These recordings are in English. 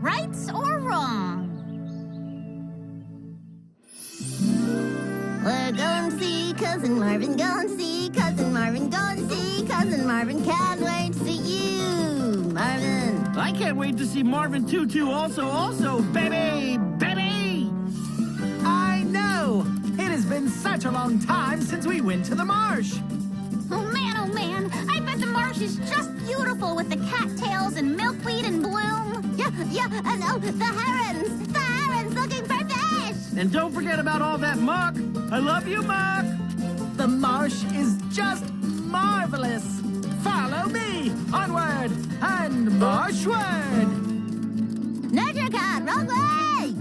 right or wrong. We're going to see Cousin Marvin, going to see Cousin Marvin, going to see Cousin Marvin. Can't wait to see you, Marvin. I can't wait to see Marvin Tutu also, baby! I know! It has been such a long time since we went to the marsh. Oh, man, I bet the marsh is just beautiful with the cattails and milkweed in bloom. Yeah, and oh, the herons looking for fish. And don't forget about all that muck. I love you, muck! The marsh is just marvelous. Follow me, onward and marshward. Nature Cat, wrong way!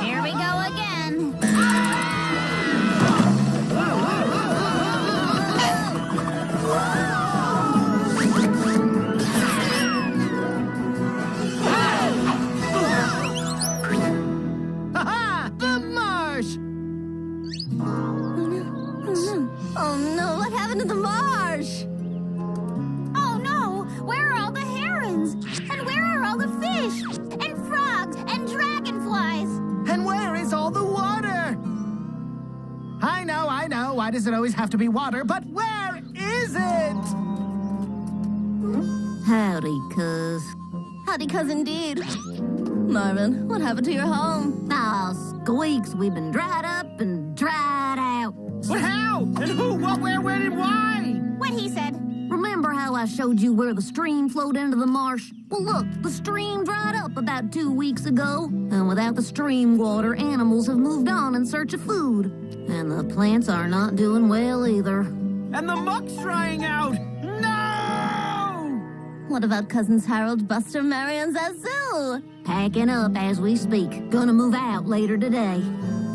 Here we go again. Ha-ha! The marsh! Oh no, what happened to the marsh? Oh no, where are all the herons? And where are all the fish? And frogs and dragonflies? And where is all the water? I know. Why does it always have to be water? But where is it? Howdy, cuz. Howdy, cuz indeed. Marvin, what happened to your home? Oh, squeaks. We've been dried up and dried out. What, how? And who? What, where, when, and why? What he said. Remember how I showed you where the stream flowed into the marsh? Well, look, the stream dried up about 2 weeks ago. And without the stream water, animals have moved on in search of food. And the plants are not doing well either. And the muck's drying out! No! What about Cousins Harold, Buster, Mary, and Zazu? Packing up as we speak. Gonna move out later today.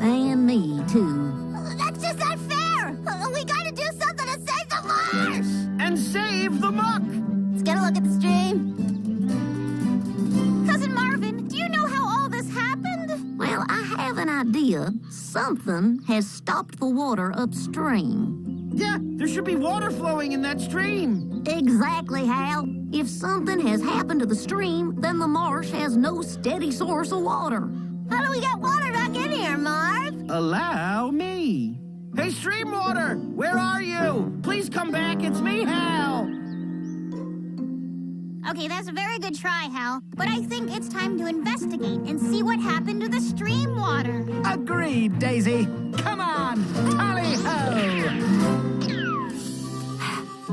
And me, too. That's just not fair! We gotta do something to save the marsh! And save the muck! Let's get a look at the stream. Cousin Marvin, do you know how all this happened? Well, I have an idea. Something has stopped the water upstream. Yeah, there should be water flowing in that stream. Exactly, Hal. If something has happened to the stream, then the marsh has no steady source of water. How do we get water back in here, Marv? Allow me. Hey, stream water, where are you? Please come back, it's me, Hal. Okay, that's a very good try, Hal. But I think it's time to investigate and see what happened to the stream water. Agreed, Daisy. Come on, tally-ho!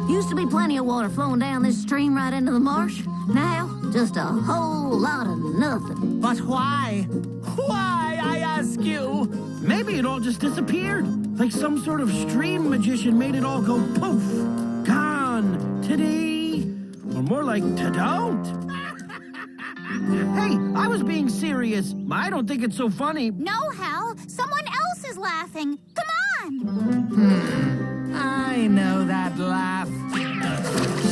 Used to be plenty of water flowing down this stream right into the marsh. Now, just a whole lot of nothing. But why? Why, I ask you? Maybe it all just disappeared. Like some sort of stream magician made it all go poof. Gone. Today. Or more like ta-don't. Hey, I was being serious. I don't think it's so funny. No, Hal. Someone else is laughing. Come on. I know that laugh.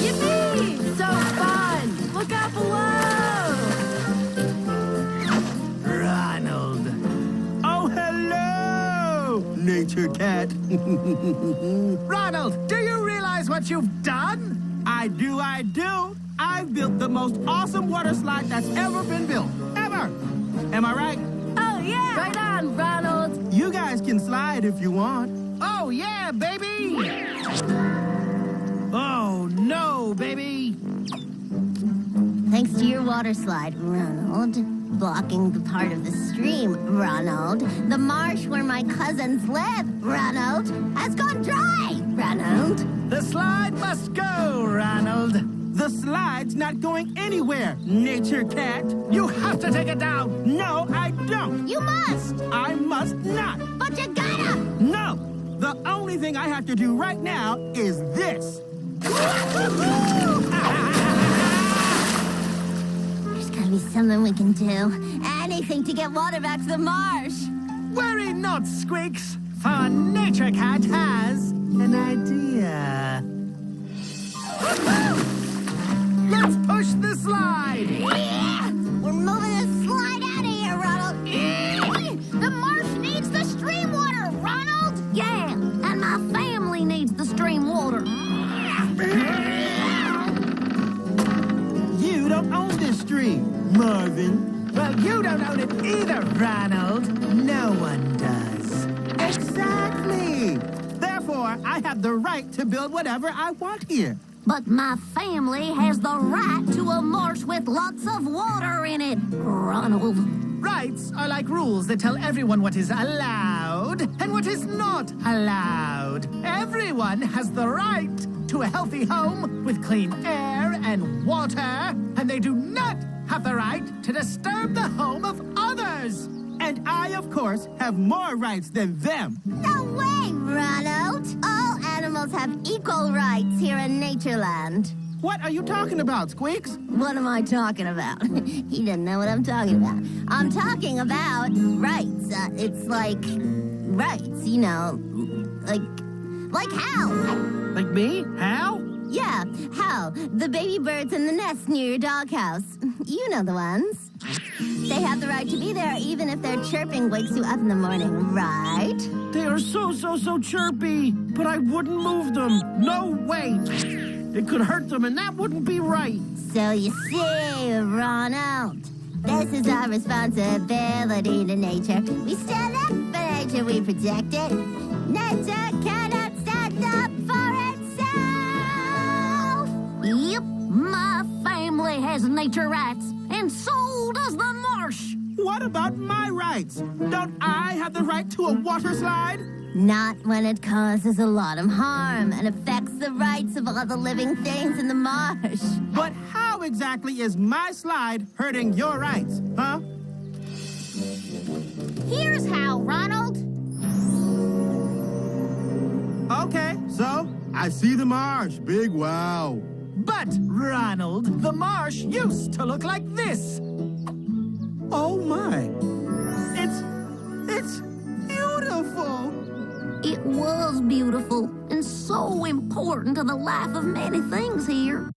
Yippee! So fun! Look out below! Ronald. Oh, hello! Nature Cat. Ronald, do you realize what you've done? I do. I've built the most awesome water slide that's ever been built. Ever! Am I right? Oh, yeah! Right on, Ronald! You guys can slide if you want. Oh, yeah, baby! Oh, no, baby! Thanks to your water slide, Ronald. Blocking the part of the stream, Ronald. The marsh where my cousins live, Ronald, has gone dry, Ronald. The slide must go, Ronald. The slide's not going anywhere, Nature Cat. You have to take it down. No, I don't. You must! I must not. But you gotta! No. The only thing I have to do right now is this. There's gotta be something we can do. Anything to get water back to the marsh. Worry not, Squeaks, for Nature Cat has an idea. Let's push the slide! Yeah! We're moving this slide out of here, Ronald. The marsh needs the stream water, Ronald. Yeah, and my family needs the stream water. You don't own this stream. me, Marvin. Well, you don't own it either, Ronald. No one does. Exactly. Therefore, I have the right to build whatever I want here. But my family has the right to a marsh with lots of water in it, Ronald. Rights are like rules that tell everyone what is allowed and what is not allowed. Everyone has the right to a healthy home with clean air and water, and they do not have the right to disturb the home of others. And I, of course, have more rights than them. No way, Ronald. All animals have equal rights here in Natureland. What are you talking about, Squeaks? What am I talking about? He doesn't know what I'm talking about. I'm talking about rights. It's like rights, you know, like Hal. Like me? Hal? Yeah, Hal, the baby birds in the nest near your doghouse. You know the ones. They have the right to be there even if their chirping wakes you up in the morning, right? They are so chirpy, but I wouldn't move them. No way. It could hurt them, and that wouldn't be right. So you see, Ronald, this is our responsibility to nature. We stand up for nature, we protect it. Nature cannot stand up for itself. Yep, my family has nature rights, and so does the marsh. What about my rights? Don't I have the right to a water slide? Not when it causes a lot of harm and affects the rights of all the living things in the marsh. But how exactly is my slide hurting your rights, huh? Here's how, Ronald. Okay, so I see the marsh. Big wow. But, Ronald, the marsh used to look like this. Oh my. It's beautiful. It was beautiful and so important to the life of many things here.